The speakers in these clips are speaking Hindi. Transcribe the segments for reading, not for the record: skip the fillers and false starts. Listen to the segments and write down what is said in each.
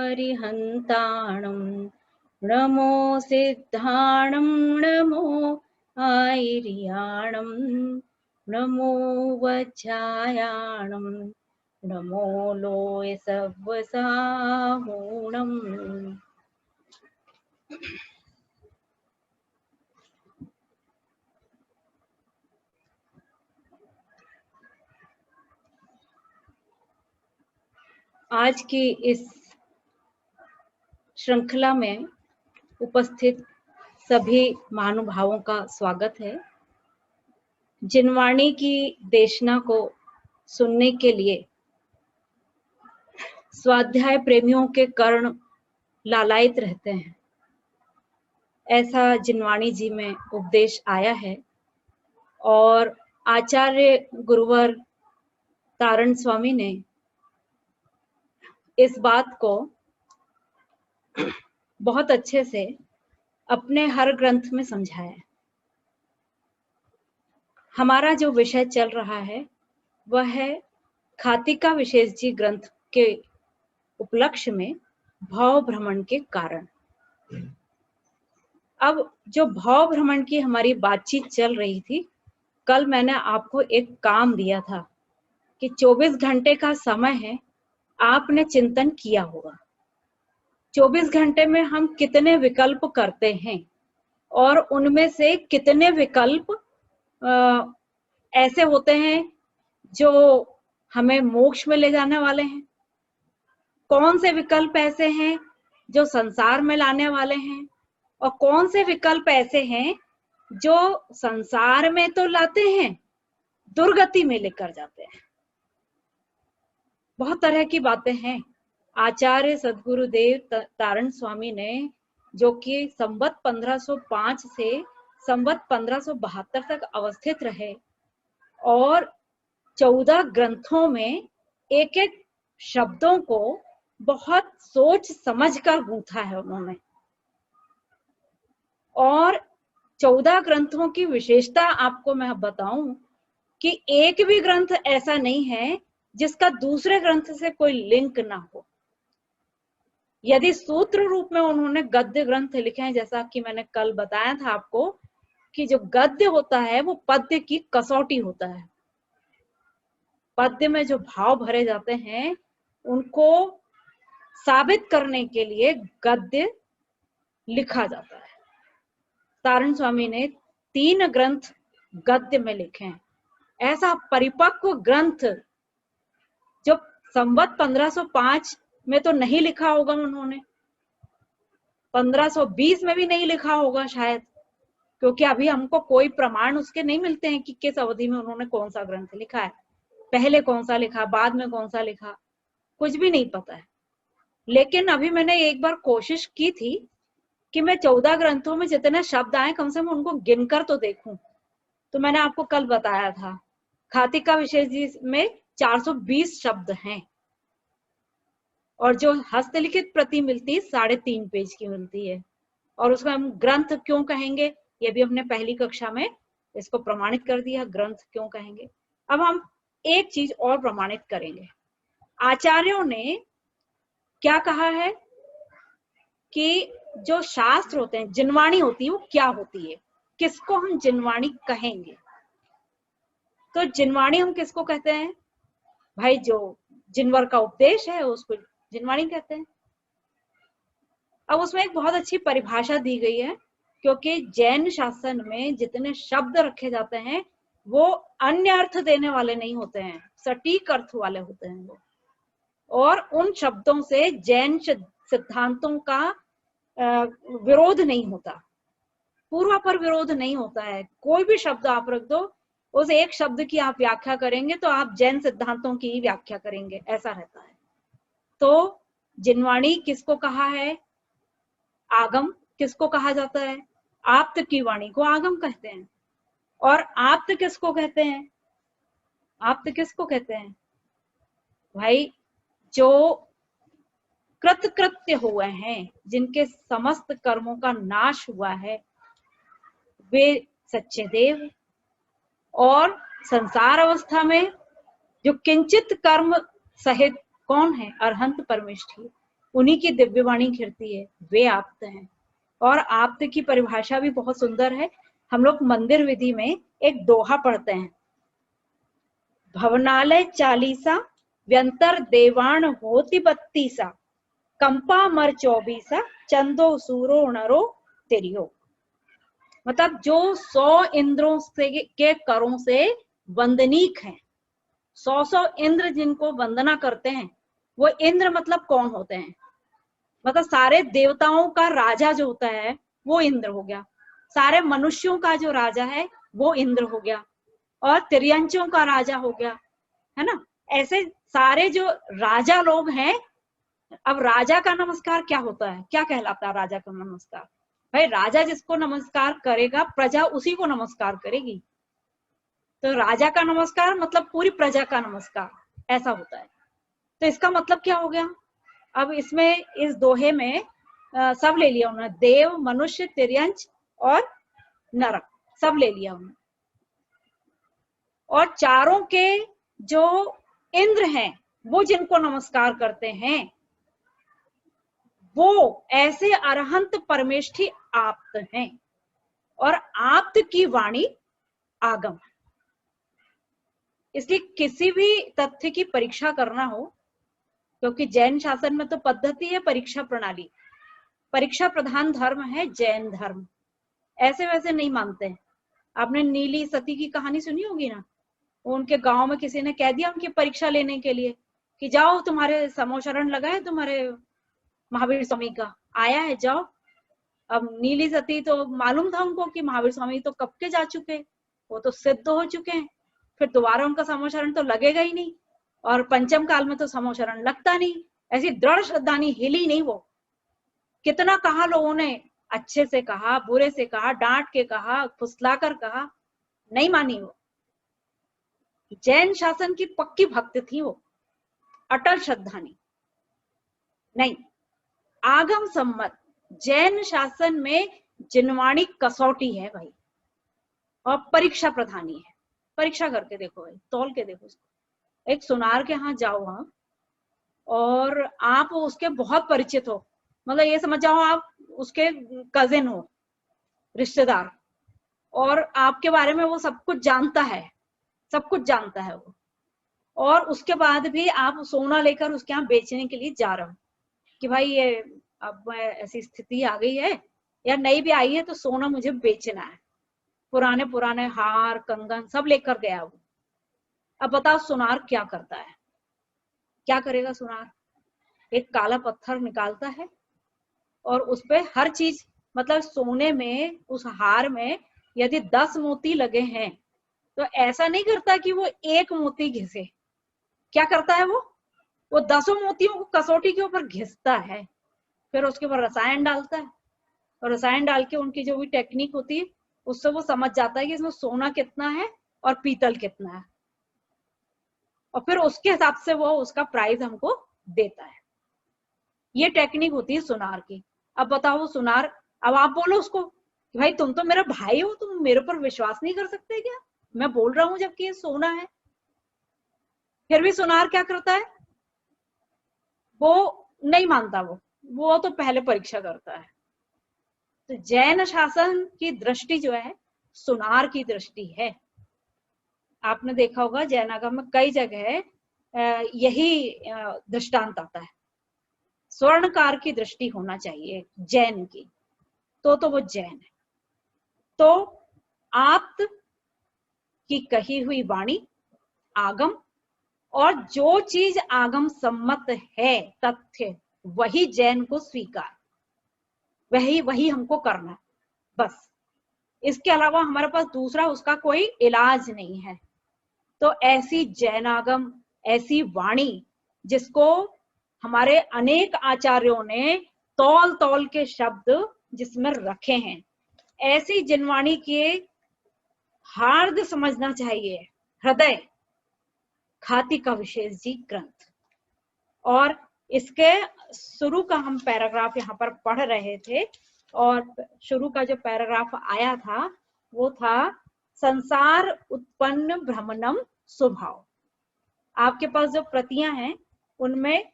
अरिहन्ताणं नमो सिद्धाणं नमो आयर्याणं नमो वज्रायाणं नमो लोय सव्वसाहूणम्। आज की इस श्रृंखला में उपस्थित सभी महानुभावों का स्वागत है। जिनवाणी की देशना को सुनने के लिए स्वाध्याय प्रेमियों के कर्ण लालायित रहते हैं, ऐसा जिनवाणी जी में उपदेश आया है। और आचार्य गुरुवर तारण स्वामी ने इस बात को बहुत अच्छे से अपने हर ग्रंथ में समझाया है। हमारा जो विषय चल रहा है वह है खातिका विशेष जी ग्रंथ के उपलक्ष्य में भाव भ्रमण के कारण। अब जो भाव भ्रमण की हमारी बातचीत चल रही थी, कल मैंने आपको एक काम दिया था कि 24 घंटे का समय है, आपने चिंतन किया होगा 24 घंटे में हम कितने विकल्प करते हैं और उनमें से कितने विकल्प ऐसे होते हैं जो हमें मोक्ष में ले जाने वाले हैं, कौन से विकल्प ऐसे हैं जो संसार में लाने वाले हैं, और कौन से विकल्प ऐसे हैं जो संसार में तो लाते हैं, दुर्गति में लेकर जाते हैं। बहुत तरह की बातें हैं। आचार्य सद्गुरुदेव तारण स्वामी ने, जो कि संवत 1505 से संवत 1572 तक अवस्थित रहे और 14 ग्रंथों में एक एक शब्दों को बहुत सोच समझ कर गूंथा है उन्होंने। और 14 ग्रंथों की विशेषता आपको मैं बताऊं कि एक भी ग्रंथ ऐसा नहीं है जिसका दूसरे ग्रंथ से कोई लिंक ना हो। यदि सूत्र रूप में उन्होंने गद्य ग्रंथ लिखे हैं, जैसा कि मैंने कल बताया था आपको कि जो गद्य होता है वो पद्य की कसौटी होता है। पद्य में जो भाव भरे जाते हैं उनको साबित करने के लिए गद्य लिखा जाता है। तारण स्वामी ने 3 ग्रंथ गद्य में लिखे हैं। ऐसा परिपक्व ग्रंथ जो संवत 1505 में तो नहीं लिखा होगा उन्होंने, 1520 में भी नहीं लिखा होगा शायद, क्योंकि अभी हमको कोई प्रमाण उसके नहीं मिलते हैं कि किस अवधि में उन्होंने कौन सा ग्रंथ लिखा है, पहले कौन सा लिखा, बाद में कौन सा लिखा, कुछ भी नहीं पता है। लेकिन अभी मैंने एक बार कोशिश की थी कि मैं 14 ग्रंथों में जितने शब्द आए कम से कम उनको गिनकर तो देखूं। तो मैंने आपको कल बताया था खातिका विशेष जी में 420 शब्द हैं और जो हस्तलिखित प्रति मिलती है 3.5 पेज की मिलती है। और उसको हम ग्रंथ क्यों कहेंगे, ये भी हमने पहली कक्षा में इसको प्रमाणित कर दिया, ग्रंथ क्यों कहेंगे। अब हम एक चीज और प्रमाणित करेंगे। आचार्यों ने क्या कहा है कि जो शास्त्र होते हैं, जिनवाणी होती है, वो क्या होती है, किसको हम जिनवाणी कहेंगे। तो जिनवाणी हम किसको कहते हैं भाई, जो जिनवर का उपदेश है उसको जिनवाणी कहते हैं। अब उसमें एक बहुत अच्छी परिभाषा दी गई है, क्योंकि जैन शासन में जितने शब्द रखे जाते हैं वो अन्य अर्थ देने वाले नहीं होते हैं, सटीक अर्थ वाले होते हैं वो। और उन शब्दों से जैन सिद्धांतों का विरोध नहीं होता, पूर्वापर विरोध नहीं होता है। कोई भी शब्द आप रख दो, उस एक शब्द की आप व्याख्या करेंगे तो आप जैन सिद्धांतों की ही व्याख्या करेंगे, ऐसा रहता है। तो जिनवाणी किसको कहा है, आगम किसको कहा जाता है, आप्त की वाणी को आगम कहते हैं। और आप्त किसको कहते हैं, आप्त किसको कहते हैं भाई, जो कृतकृत्य हुए हैं, जिनके समस्त कर्मों का नाश हुआ है, वे सच्चे देव। और संसार अवस्था में जो किंचित कर्म सहित कौन है, अरहंत परमेष्ठी, उन्हीं की दिव्यवाणी खिलती है, वे आप्त हैं। और आप्त की परिभाषा भी बहुत सुंदर है। हम लोग मंदिर विधि में एक दोहा पढ़ते हैं, भवनालय 40 व्यंतर देवाण होति 32 कंपा मर 24 चंदो सूरो नरो तिरियो। मतलब जो 100 इंद्रों से के करों से वंदनीक हैं, 100 इंद्र जिनको वंदना करते हैं, वो इंद्र मतलब कौन होते हैं? मतलब सारे देवताओं का राजा जो होता है वो इंद्र हो गया, सारे मनुष्यों का जो राजा है वो इंद्र हो गया, और तिर्यंचों का राजा हो गया, है ना। ऐसे सारे जो राजा लोग हैं, अब राजा का नमस्कार क्या होता है, क्या कहलाता है राजा का नमस्कार? भाई राजा जिसको नमस्कार करेगा, प्रजा उसी को नमस्कार करेगी। तो राजा का नमस्कार मतलब पूरी प्रजा का नमस्कार, ऐसा होता है। तो इसका मतलब क्या हो गया? अब इसमें इस दोहे में सब ले लिया उन्होंने, देव, मनुष्य, तिर्यंच और नरक, सब ले लिया उन्होंने। और चारों के जो इंद्र हैं वो जिनको नमस्कार करते हैं वो ऐसे अरहंत परमेष्ठी आप्त हैं, और आप्त की वाणी आगम। इसलिए किसी भी तथ्य की परीक्षा करना हो, क्योंकि जैन शासन में तो पद्धति है परीक्षा प्रणाली, परीक्षा प्रधान धर्म है जैन धर्म, ऐसे वैसे नहीं मानते हैं। आपने नीली सती की कहानी सुनी होगी ना, उनके गांव में किसी ने कह दिया उनकी परीक्षा लेने के लिए कि जाओ तुम्हारे समोशरण लगा है, तुम्हारे महावीर स्वामी का आया है, जाओ। अब नीली सती तो मालूम था उनको कि महावीर स्वामी तो कब के जा चुके, वो तो सिद्ध हो चुके हैं, फिर दोबारा उनका समोशरण तो लगेगा ही नहीं, और पंचम काल में तो समोशरण लगता नहीं। ऐसी दृढ़ श्रद्धानी हिली नहीं वो। कितना कहा लोगों ने, अच्छे से कहा, बुरे से कहा, डांट के कहा, फुसलाकर कहा, नहीं मानी वो। जैन शासन की पक्की भक्त थी वो, अटल श्रद्धानी नहीं। आगम सम्मत जैन शासन में जिनवाणी कसौटी है भाई, और परीक्षा प्रधानी है। परीक्षा करके देखो भाई, तौल के देखो। एक सुनार के यहाँ जाओ वहां, और आप उसके बहुत परिचित हो, मतलब ये समझ जाओ आप उसके कजिन हो, रिश्तेदार, और आपके बारे में वो सब कुछ जानता है, सब कुछ जानता है वो, और उसके बाद भी आप सोना लेकर उसके यहाँ बेचने के लिए जा रहे हो कि भाई ये अब ऐसी स्थिति आ गई है, या नई भी आई है तो सोना मुझे बेचना है। पुराने पुराने हार कंगन सब लेकर गया वो। अब बताओ सुनार क्या करता है? क्या करेगा सुनार? एक काला पत्थर निकालता है और उसपे हर चीज, मतलब सोने में उस हार में यदि 10 मोती लगे हैं तो ऐसा नहीं करता कि वो एक मोती घिसे। क्या करता है वो 10 मोतियों को कसौटी के ऊपर घिसता है, फिर उसके ऊपर रसायन डालता है, और रसायन डाल के उनकी जो भी टेक्निक होती है उससे वो समझ जाता है कि इसमें सोना कितना है और पीतल कितना है, और फिर उसके हिसाब से वो उसका प्राइस हमको देता है। ये टेक्निक होती है सुनार की। अब बताओ सुनार, अब आप बोलो उसको कि भाई तुम तो मेरा भाई हो, तुम मेरे पर विश्वास नहीं कर सकते क्या? मैं बोल रहा हूं जबकि ये सोना है। फिर भी सुनार क्या करता है? वो नहीं मानता, वो तो पहले परीक्षा करता है। तो जैन शासन की दृष्टि जो है सुनार की दृष्टि है। आपने देखा होगा जैनागम में कई जगह यही दृष्टांत आता है, स्वर्णकार की दृष्टि होना चाहिए जैन की, तो वो जैन है। तो आप्त की कही हुई वाणी आगम, और जो चीज आगम सम्मत है तथ्य, वही जैन को स्वीकार, वही हमको करना है बस। इसके अलावा हमारे पास दूसरा उसका कोई इलाज नहीं है। तो ऐसी जैनागम, ऐसी वाणी जिसको हमारे अनेक आचार्यों ने तौल तौल के शब्द जिसमें रखे हैं, ऐसी जिनवाणी के हार्द समझना चाहिए, हृदय खाती का विशेष जी ग्रंथ। और इसके शुरू का हम पैराग्राफ यहाँ पर पढ़ रहे थे, और शुरू का जो पैराग्राफ आया था वो था संसार उत्पन्न भ्रमणम स्वभाव। आपके पास जो प्रतियां हैं उनमें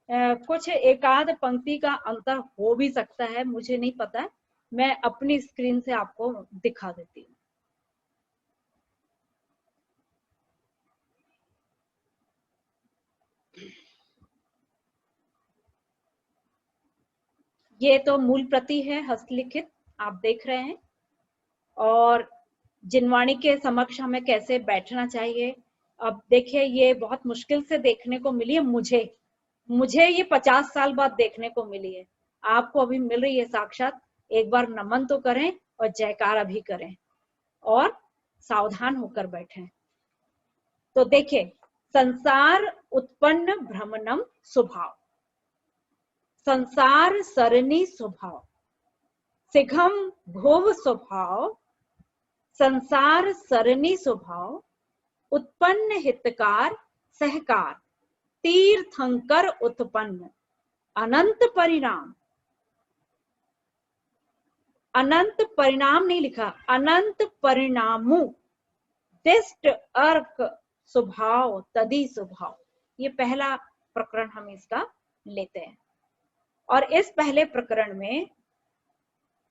कुछ एकाध पंक्ति का अंतर हो भी सकता है, मुझे नहीं पता। मैं अपनी स्क्रीन से आपको दिखा देती हूँ। ये तो मूल प्रति है हस्तलिखित, आप देख रहे हैं। और जिनवाणी के समक्ष हमें कैसे बैठना चाहिए, अब देखिए ये बहुत मुश्किल से देखने को मिली है मुझे ये 50 साल बाद देखने को मिली है। आपको अभी मिल रही है साक्षात। एक बार नमन तो करें और जयकारा भी करें और सावधान होकर बैठें। तो देखिए, संसार उत्पन्न भ्रमणम स्वभाव, संसार सरणी स्वभाव, सिघम भुव स्वभाव, संसार सरणी स्वभाव, उत्पन्न हितकार सहकार, तीर्थंकर उत्पन्न अनंत परिणाम। अनंत परिणाम नहीं लिखा, अनंत परिणामु, दिष्ट अर्क स्वभाव तदी स्वभाव। ये पहला प्रकरण हम इसका लेते हैं। और इस पहले प्रकरण में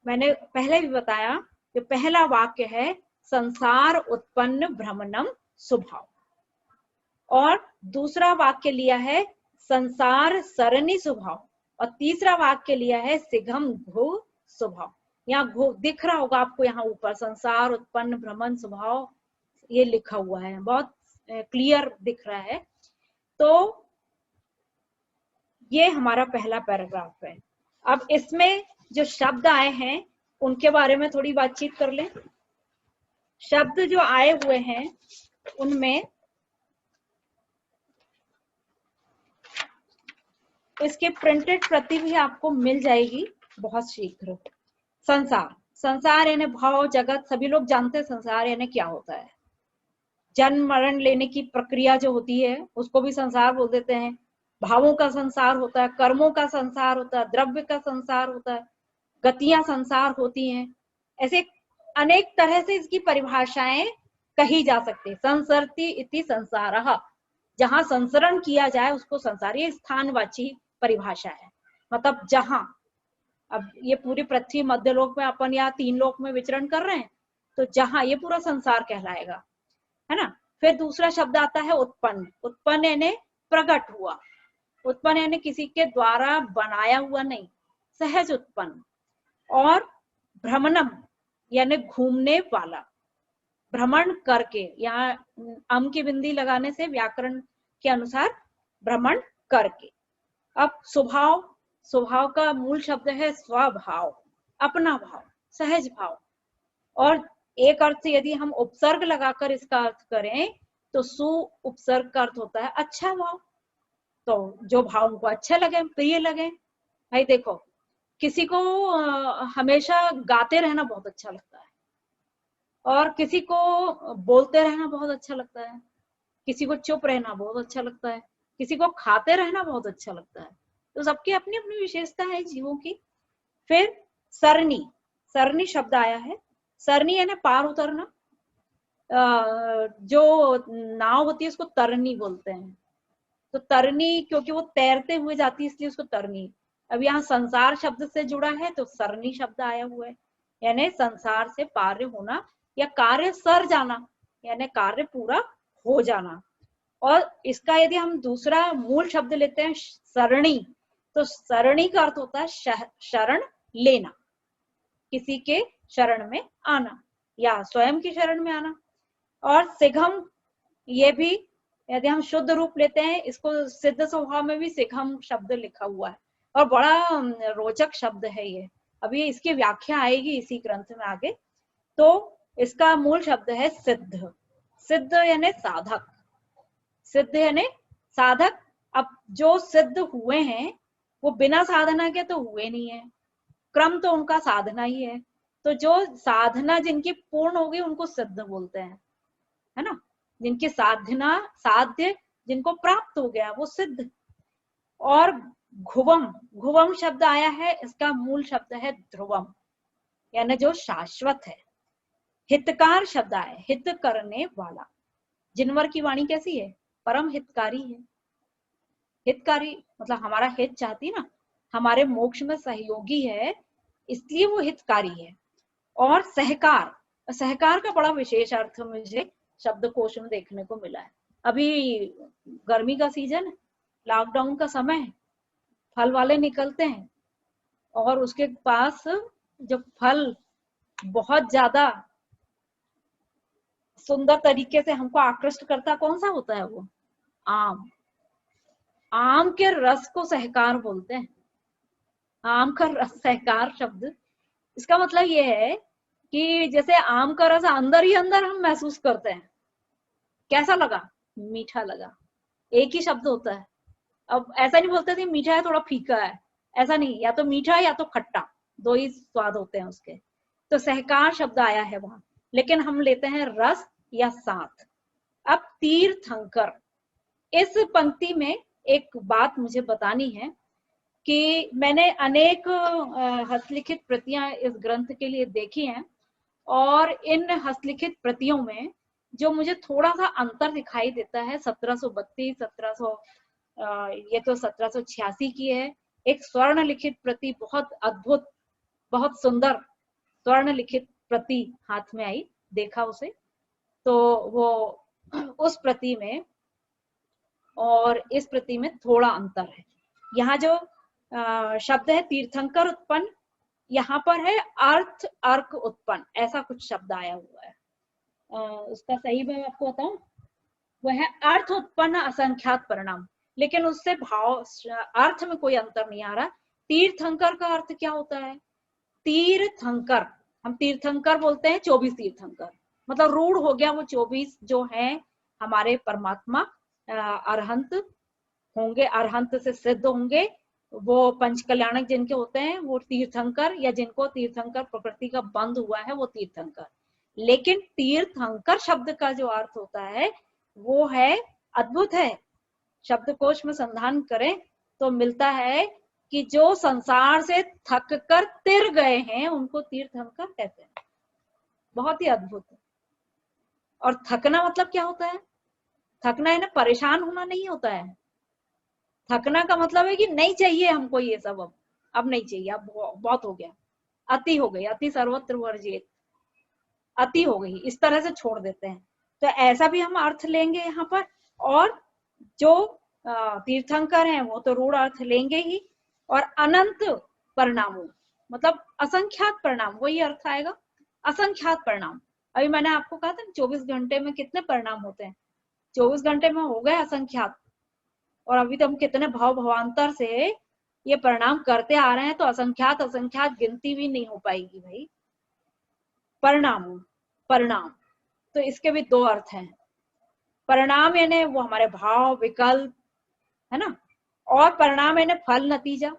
मैंने पहले भी बताया कि पहला वाक्य है संसार उत्पन्न भ्रमणम स्वभाव, और दूसरा वाक्य लिया है संसार सरणी स्वभाव, और तीसरा वाक्य लिया है सिघम भू स्वभाव। यहाँ भू दिख रहा होगा आपको, यहाँ ऊपर संसार उत्पन्न भ्रमण स्वभाव ये लिखा हुआ है, बहुत क्लियर दिख रहा है। तो ये हमारा पहला पैराग्राफ है। अब इसमें जो शब्द आए हैं उनके बारे में थोड़ी बातचीत कर लें। शब्द जो आए हुए हैं उनमें इसकी प्रिंटेड प्रति भी आपको मिल जाएगी बहुत शीघ्र। संसार, संसार यानी भाव जगत, सभी लोग जानते हैं संसार यानी क्या होता है। जन्म मरण लेने की प्रक्रिया जो होती है उसको भी संसार बोल देते हैं। भावों का संसार होता है, कर्मों का संसार होता है, द्रव्य का संसार होता है, गतियां संसार होती हैं। ऐसे अनेक तरह से इसकी परिभाषाएं कही जा सकती है। संसरति इति संसारः, जहां संसरण किया जाए उसको संसार, ये स्थानवाची परिभाषा है। मतलब जहां, अब ये पूरी पृथ्वी मध्यलोक में अपन या 3 लोक में विचरण कर रहे हैं, तो जहां ये पूरा संसार कहलाएगा, है ना। फिर दूसरा शब्द आता है उत्पन्न। उत्पन्न यानी प्रकट हुआ, उत्पन्न यानी किसी के द्वारा बनाया हुआ नहीं, सहज उत्पन्न। और भ्रमणम यानी घूमने वाला, भ्रमण करके, यहाँ अम की बिंदी लगाने से व्याकरण के अनुसार भ्रमण करके। अब स्वभाव, स्वभाव का मूल शब्द है स्वभाव, अपना भाव, सहज भाव। और एक अर्थ से यदि हम उपसर्ग लगाकर इसका अर्थ करें तो सु उपसर्ग का अर्थ होता है अच्छा भाव। तो जो भाव उनको अच्छे लगे, प्रिय लगे। भाई देखो, किसी को हमेशा गाते रहना बहुत अच्छा लगता है, और किसी को बोलते रहना बहुत अच्छा लगता है, किसी को चुप रहना बहुत अच्छा लगता है, किसी को खाते रहना बहुत अच्छा लगता है। तो सबकी अपनी अपनी विशेषता है जीवों की। फिर सरणी, सरणी शब्द आया है। सरणी यानी पार उतरना। जो नाव होती है उसको तरनी बोलते हैं। तो तरनी क्योंकि वो तैरते हुए जाती है इसलिए उसको तरनी। अब यहाँ संसार शब्द से जुड़ा है तो सरनी शब्द आया हुआ है, यानी संसार से पार होना या कार्य सर जाना, यानी कार्य पूरा हो जाना। और इसका यदि हम दूसरा मूल शब्द लेते हैं सरणी, तो सरणी का अर्थ होता है शरण लेना, किसी के शरण में आना या स्वयं की शरण में आना। और सिघम, ये भी यदि हम शुद्ध रूप लेते हैं इसको, सिद्ध स्वभाव में भी सिघम शब्द लिखा हुआ है और बड़ा रोचक शब्द है ये। अभी इसकी व्याख्या आएगी इसी ग्रंथ में आगे। तो इसका मूल शब्द है सिद्ध। सिद्ध यानी साधक, सिद्ध यानी साधक। अब जो सिद्ध हुए हैं वो बिना साधना के तो हुए नहीं है, क्रम तो उनका साधना ही है। तो जो साधना जिनकी पूर्ण होगी उनको सिद्ध बोलते हैं, है ना। जिनकी साधना, साध्य जिनको प्राप्त हो गया वो सिद्ध। और घुवम, घुवम शब्द आया है, इसका मूल शब्द है ध्रुवम, यानी जो शाश्वत है। हितकार शब्द आया, हित करने वाला। जिनवर की वाणी कैसी है, परम हितकारी है। हितकारी मतलब हमारा हित चाहती ना, हमारे मोक्ष में सहयोगी है, इसलिए वो हितकारी है। और सहकार, सहकार का बड़ा विशेष अर्थ मुझे शब्दकोश में देखने को मिला है। अभी गर्मी का सीजन है, लॉकडाउन का समय है, फल वाले निकलते हैं और उसके पास जो फल बहुत ज्यादा सुंदर तरीके से हमको आकृष्ट करता कौन सा होता है, वो आम। आम के रस को सहकार बोलते हैं। आम का रस, सहकार शब्द, इसका मतलब ये है कि जैसे आम का रस अंदर ही अंदर हम महसूस करते हैं, कैसा लगा, मीठा लगा, एक ही शब्द होता है। अब ऐसा नहीं बोलते थे मीठा है थोड़ा फीका है, ऐसा नहीं, या तो मीठा या तो खट्टा, दो ही स्वाद होते हैं उसके। तो सहकार शब्द आया है वहां, लेकिन हम लेते हैं रस या साथ। अब तीर्थंकर, इस पंक्ति में एक बात मुझे बतानी है कि मैंने अनेक हस्तलिखित प्रतियां इस ग्रंथ के लिए देखी हैं, और इन हस्तलिखित प्रतियों में जो मुझे थोड़ा सा अंतर दिखाई देता है, 1732, 1700 ये तो 1786 की है, एक स्वर्ण लिखित प्रति बहुत अद्भुत, बहुत सुंदर स्वर्ण लिखित प्रति हाथ में आई, देखा उसे, तो वो उस प्रति में और इस प्रति में थोड़ा अंतर है। यहाँ जो शब्द है तीर्थंकर उत्पन्न, यहाँ पर है अर्थ अर्क उत्पन्न, ऐसा कुछ शब्द आया हुआ है। उसका सही मैं आपको बताऊं, वह है अर्थ उत्पन्न असंख्यात परिणाम, लेकिन उससे भाव अर्थ में कोई अंतर नहीं आ रहा। तीर्थंकर का अर्थ क्या होता है, तीर्थंकर, हम तीर्थंकर बोलते हैं 24 तीर्थंकर, मतलब रूढ़ हो गया वो 24 जो है हमारे परमात्मा अरहंत होंगे, अरहंत से सिद्ध होंगे, वो पंच कल्याणक जिनके होते हैं वो तीर्थंकर, या जिनको तीर्थंकर प्रकृति का बंध हुआ है वो तीर्थंकर। लेकिन तीर्थंकर शब्द का जो अर्थ होता है वो है अद्भुत है। शब्दकोश में संधान करें तो मिलता है कि जो संसार से थक कर तिर गए हैं उनको तीर्थंकर कहते हैं। बहुत ही अद्भुत है। और थकना मतलब क्या होता है, थकना है ना, परेशान होना नहीं होता है। थकना का मतलब है कि नहीं चाहिए हमको ये सब, अब नहीं चाहिए, अब बहुत हो गया, अति हो गई, अति सर्वत्र वर्जित, अति हो गई, इस तरह से छोड़ देते हैं। तो ऐसा भी हम अर्थ लेंगे यहाँ पर। और जो तीर्थंकर हैं वो तो रूढ़ अर्थ लेंगे ही, और अनंत परिणामों मतलब असंख्यात परिणाम, वही अर्थ आएगा, असंख्यात परिणाम। अभी मैंने आपको कहा था 24 घंटे में कितने परिणाम होते हैं, 24 घंटे में हो गए असंख्यात, और अभी तो हम कितने भावांतर से ये परिणाम करते आ रहे हैं, तो असंख्यात असंख्यात गिनती भी नहीं हो पाएगी भाई। परिणाम, परिणाम, तो इसके भी दो अर्थ हैं। परिणाम यानी वो हमारे भाव विकल्प है ना, और परिणाम यानी फल नतीजा,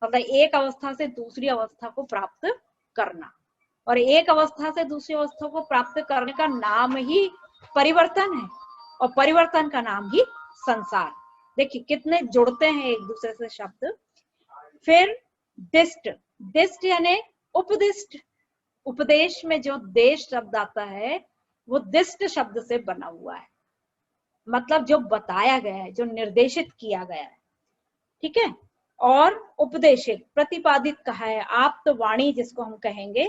मतलब एक अवस्था से दूसरी अवस्था को प्राप्त करना, और एक अवस्था से दूसरी अवस्था को प्राप्त करने का नाम ही परिवर्तन है, और परिवर्तन का नाम ही संसार। देखिए कितने जुड़ते हैं एक दूसरे से शब्द। फिर दिष्ट, दिष्ट यानी उपदिष्ट, उपदेश में जो देश शब्द आता है वो दिष्ट शब्द से बना हुआ है, मतलब जो बताया गया है, जो निर्देशित किया गया है, ठीक है। और उपदेशित, प्रतिपादित कहा है, आप तो वाणी जिसको हम कहेंगे,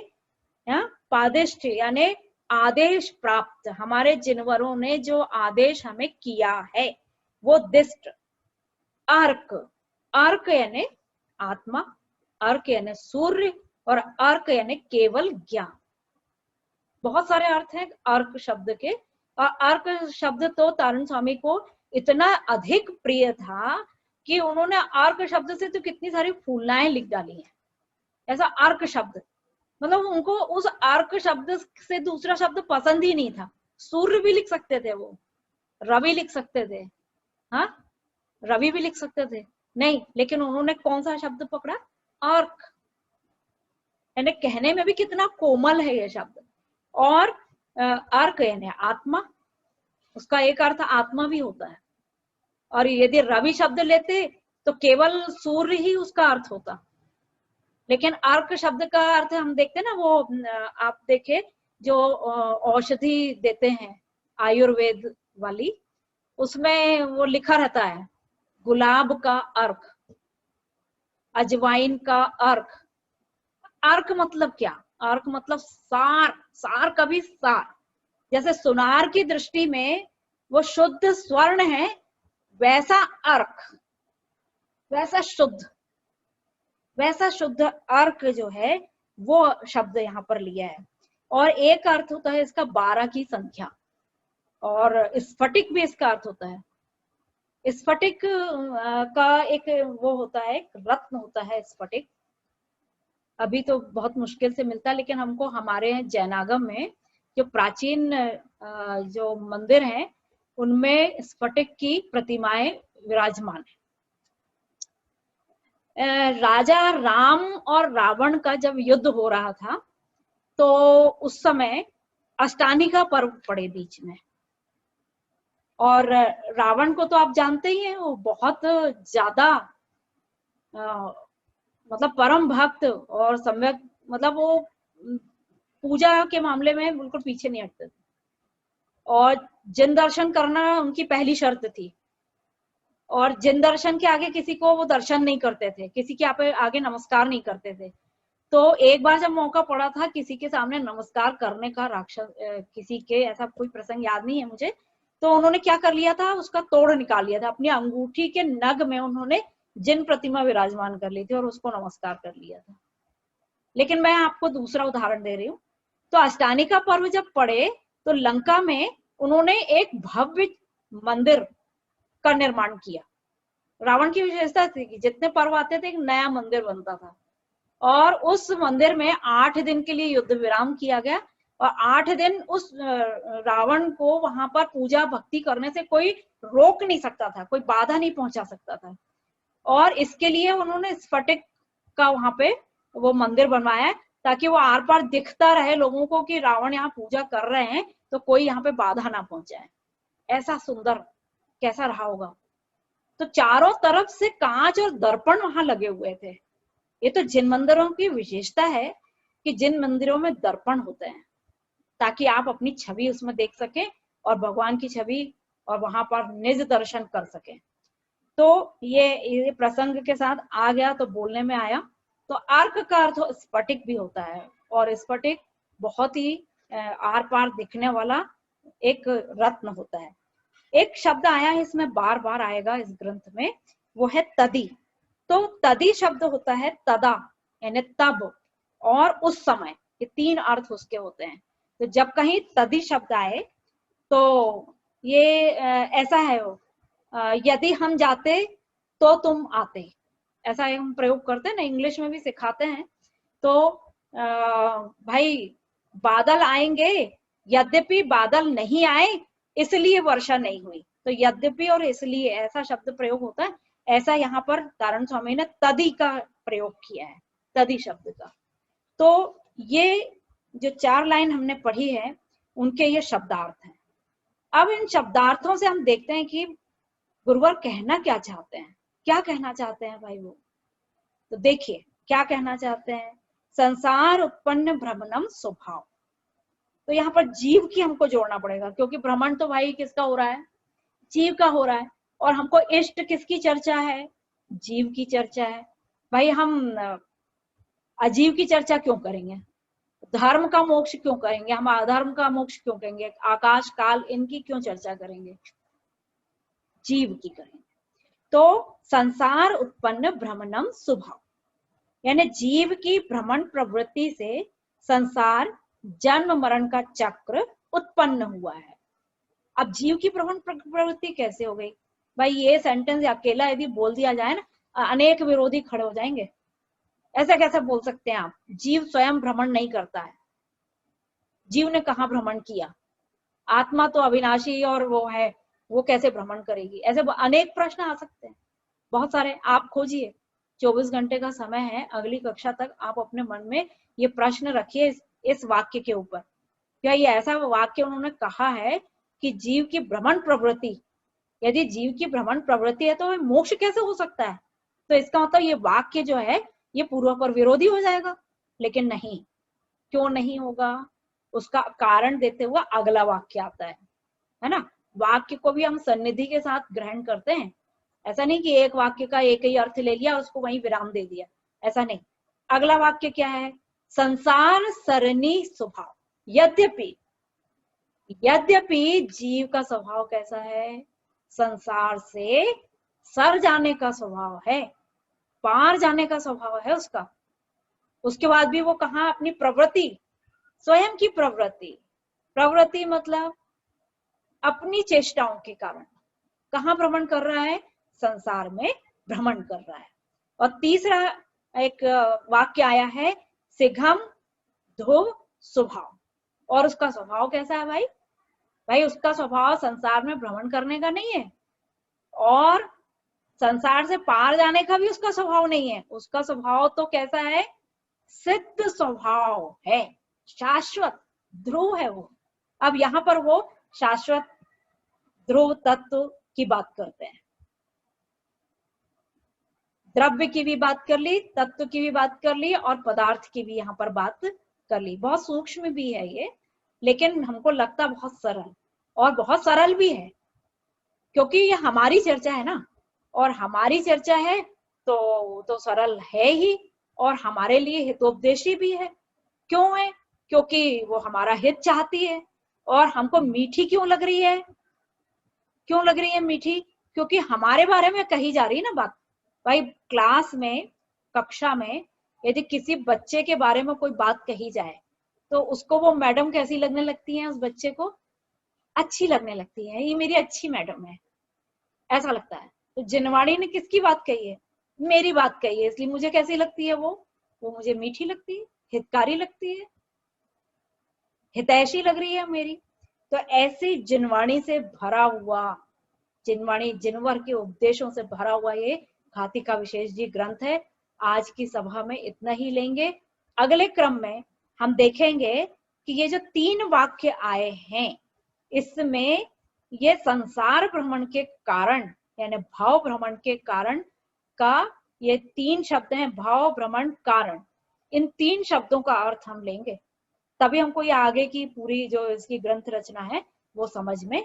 पादिष्ट यानी आदेश प्राप्त, हमारे जिनवरों ने जो आदेश हमें किया है वो दिष्ट। अर्क, अर्क यानी आत्मा, अर्क यानी सूर्य, और अर्क यानी केवल ज्ञान। बहुत सारे अर्थ हैं अर्क शब्द के, और अर्क शब्द तो तारण स्वामी को इतना अधिक प्रिय था कि उन्होंने अर्क शब्द से तो कितनी सारी फूलनाएं लिख डाली हैं। ऐसा अर्क शब्द, मतलब उनको उस अर्क शब्द से दूसरा शब्द पसंद ही नहीं था। सूर्य भी लिख सकते थे वो, रवि लिख सकते थे, हाँ रवि भी लिख सकते थे, नहीं, लेकिन उन्होंने कौन सा शब्द पकड़ा, अर्क, यानी कहने में भी कितना कोमल है ये शब्द। और अर्क यानी आत्मा, उसका एक अर्थ आत्मा भी होता है। और यदि रवि शब्द लेते तो केवल सूर्य ही उसका अर्थ होता, लेकिन अर्क शब्द का अर्थ हम देखते ना, वो आप देखे जो औषधि देते हैं आयुर्वेद वाली, उसमें वो लिखा रहता है गुलाब का अर्क, अजवाइन का अर्क। अर्क मतलब क्या? अर्क मतलब सार, सार का भी सार। जैसे सुनार की दृष्टि में वो शुद्ध स्वर्ण है, वैसा अर्क, वैसा शुद्ध अर्क जो है वो शब्द यहाँ पर लिया है। और एक अर्थ होता है इसका 12 की संख्या, और स्फटिक भी इसका अर्थ होता है। स्फटिक का एक वो होता है, एक रत्न होता है स्फटिक। अभी तो बहुत मुश्किल से मिलता है, लेकिन हमको हमारे जैनागम में जो प्राचीन जो मंदिर हैं उनमें स्फटिक की प्रतिमाएं विराजमान है। राजा राम और रावण का जब युद्ध हो रहा था तो उस समय अष्टानी का पर्व पड़े बीच में, और रावण को तो आप जानते ही हैं, वो बहुत ज्यादा मतलब परम भक्त और सम्यक, मतलब वो पूजा के मामले में बिल्कुल पीछे नहीं हटते थे, और जिन दर्शन करना उनकी पहली शर्त थी, और जिन दर्शन के आगे किसी को वो दर्शन नहीं करते थे, किसी के आगे नमस्कार नहीं करते थे। तो एक बार जब मौका पड़ा था किसी के सामने नमस्कार करने का, राक्षस किसी के, ऐसा कोई प्रसंग याद नहीं है मुझे, तो उन्होंने क्या कर लिया था, उसका तोड़ निकाल लिया था, अपनी अंगूठी के नग में उन्होंने जिन प्रतिमा विराजमान कर ली थी और उसको नमस्कार कर लिया था। लेकिन मैं आपको दूसरा उदाहरण दे रही हूँ। तो अष्टानी का पर्व जब पड़े तो लंका में उन्होंने एक भव्य मंदिर का निर्माण किया। रावण की विशेषता थी कि जितने पर्व आते थे एक नया मंदिर बनता था, और उस मंदिर में 8 दिन के लिए युद्ध विराम किया गया, और 8 दिन उस रावण को वहां पर पूजा भक्ति करने से कोई रोक नहीं सकता था, कोई बाधा नहीं पहुंचा सकता था। और इसके लिए उन्होंने स्फटिक का वहां पे वो मंदिर बनवाया है, ताकि वो आर पार दिखता रहे लोगों को कि रावण यहाँ पूजा कर रहे हैं, तो कोई यहाँ पे बाधा ना पहुंचाए। ऐसा सुंदर कैसा रहा होगा। तो चारों तरफ से कांच और दर्पण वहां लगे हुए थे। ये तो जिन मंदिरों की विशेषता है कि जिन मंदिरों में दर्पण होते हैं, ताकि आप अपनी छवि उसमें देख सकें और भगवान की छवि, और वहां पर निज दर्शन कर सकें। तो ये प्रसंग के साथ आ गया तो बोलने में आया। तो अर्क का अर्थ स्फटिक भी होता है, और स्फटिक बहुत ही आर पार दिखने वाला एक रत्न होता है। एक शब्द आया है इसमें, बार बार आएगा इस ग्रंथ में, वो है तदी। तो तदी शब्द होता है तदा, यानी तब और उस समय, ये 3 अर्थ उसके होते हैं। तो जब कहीं तदी शब्द आए तो ये ऐसा है, वो यदि हम जाते तो तुम आते, ऐसा हम प्रयोग करते हैं ना, इंग्लिश में भी सिखाते हैं। तो भाई बादल आएंगे, यद्यपि बादल नहीं आए इसलिए वर्षा नहीं हुई, तो यद्यपि और इसलिए ऐसा शब्द प्रयोग होता है। ऐसा यहाँ पर नारायण स्वामी ने तदी का प्रयोग किया है, तदी शब्द का। तो ये जो 4 लाइन हमने पढ़ी है उनके ये शब्दार्थ हैं। अब इन शब्दार्थों से हम देखते हैं कि गुरुवर कहना क्या चाहते हैं, क्या कहना चाहते हैं भाई वो। तो देखिए क्या कहना चाहते हैं, संसार उत्पन्न भ्रमणम स्वभाव। तो यहाँ पर जीव की हमको जोड़ना पड़ेगा, क्योंकि भ्रमण तो भाई किसका हो रहा है, जीव का हो रहा है, और हमको इष्ट किसकी चर्चा है, जीव की चर्चा है। भाई हम अजीव की चर्चा क्यों करेंगे, धर्म का मोक्ष क्यों करेंगे, हम अधर्म का मोक्ष क्यों करेंगे, आकाश काल इनकी क्यों चर्चा करेंगे, जीव की करेंगे। तो संसार उत्पन्न भ्रमणम स्वभाव, यानी जीव की भ्रमण प्रवृत्ति से संसार जन्म मरण का चक्र उत्पन्न हुआ है। अब जीव की भ्रमण प्रवृत्ति कैसे हो गई भाई, ये सेंटेंस अकेला यदि बोल दिया जाए ना, अनेक विरोधी खड़े हो जाएंगे। ऐसा कैसे बोल सकते हैं आप, जीव स्वयं भ्रमण नहीं करता है, जीव ने कहाँ भ्रमण किया, आत्मा तो अविनाशी और वो है, वो कैसे भ्रमण करेगी। ऐसे अनेक प्रश्न आ सकते हैं, बहुत सारे। आप खोजिए, 24 घंटे का समय है, अगली कक्षा तक आप अपने मन में ये प्रश्न रखिए इस वाक्य के ऊपर, क्या ये ऐसा वाक्य उन्होंने कहा है कि जीव की भ्रमण प्रवृत्ति, यदि जीव की भ्रमण प्रवृत्ति है तो मोक्ष कैसे हो सकता है। तो इसका मतलब ये वाक्य जो है ये पूर्व पर विरोधी हो जाएगा। लेकिन नहीं, क्यों नहीं होगा, उसका कारण देते हुए अगला वाक्य आता है ना। वाक्य को भी हम सन्निधि के साथ ग्रहण करते हैं, ऐसा नहीं कि एक वाक्य का एक ही अर्थ ले लिया, उसको वहीं विराम दे दिया, ऐसा नहीं। अगला वाक्य क्या है? संसार सरनी स्वभाव। यद्यपि, यद्यपि जीव का स्वभाव कैसा है? संसार से सर जाने का स्वभाव है, पार जाने का स्वभाव है उसका। उसके बाद भी वो कहाँ अपनी प्रवृत्ति, स्वयं की प्रवृत्ति, प्रवृत्ति मतलब अपनी चेष्टाओं के कारण कहाँ भ्रमण कर रहा है? संसार में भ्रमण कर रहा है। और तीसरा एक वाक्य आया है, सिघम ध्रुव स्वभाव। और उसका स्वभाव कैसा है भाई? भाई उसका स्वभाव संसार में भ्रमण करने का नहीं है, और संसार से पार जाने का भी उसका स्वभाव नहीं है। उसका स्वभाव तो कैसा है? सिद्ध स्वभाव है, शाश्वत ध्रुव है वो। अब यहाँ पर वो शाश्वत ध्रुव तत्व की बात करते हैं। द्रव्य की भी बात कर ली, तत्व की भी बात कर ली, और पदार्थ की भी यहाँ पर बात कर ली। बहुत सूक्ष्म भी है ये, लेकिन हमको लगता बहुत सरल, और बहुत सरल भी है, क्योंकि ये हमारी चर्चा है ना, और हमारी चर्चा है तो सरल है ही, और हमारे लिए हितोपदेशी भी है। क्यों है? क्योंकि वो हमारा हित चाहती है। और हमको मीठी क्यों लग रही है? क्यों लग रही है मीठी? क्योंकि हमारे बारे में कही जा रही है ना बात। भाई क्लास में, कक्षा में यदि किसी बच्चे के बारे में कोई बात कही जाए, तो उसको वो मैडम कैसी लगने लगती है? उस बच्चे को अच्छी लगने लगती है, ये मेरी अच्छी मैडम है, ऐसा लगता है। तो जिनवाणी ने किसकी बात कही है? मेरी बात कही है, इसलिए मुझे कैसी लगती है वो मुझे मीठी लगती है, हितकारी लगती है, हितैषी लग रही है मेरी। तो ऐसी जिनवाणी से भरा हुआ, जिनवाणी जिनवर के उपदेशों से भरा हुआ ये घातिका विशेष जी ग्रंथ है। आज की सभा में इतना ही लेंगे। अगले क्रम में हम देखेंगे कि ये जो 3 वाक्य आए हैं, इसमें ये संसार भ्रमण के कारण, यानी भाव भ्रमण के कारण का ये 3 शब्द हैं, भाव भ्रमण कारण। इन 3 शब्दों का अर्थ हम लेंगे, तभी हमको ये आगे की पूरी जो इसकी ग्रंथ रचना है वो समझ में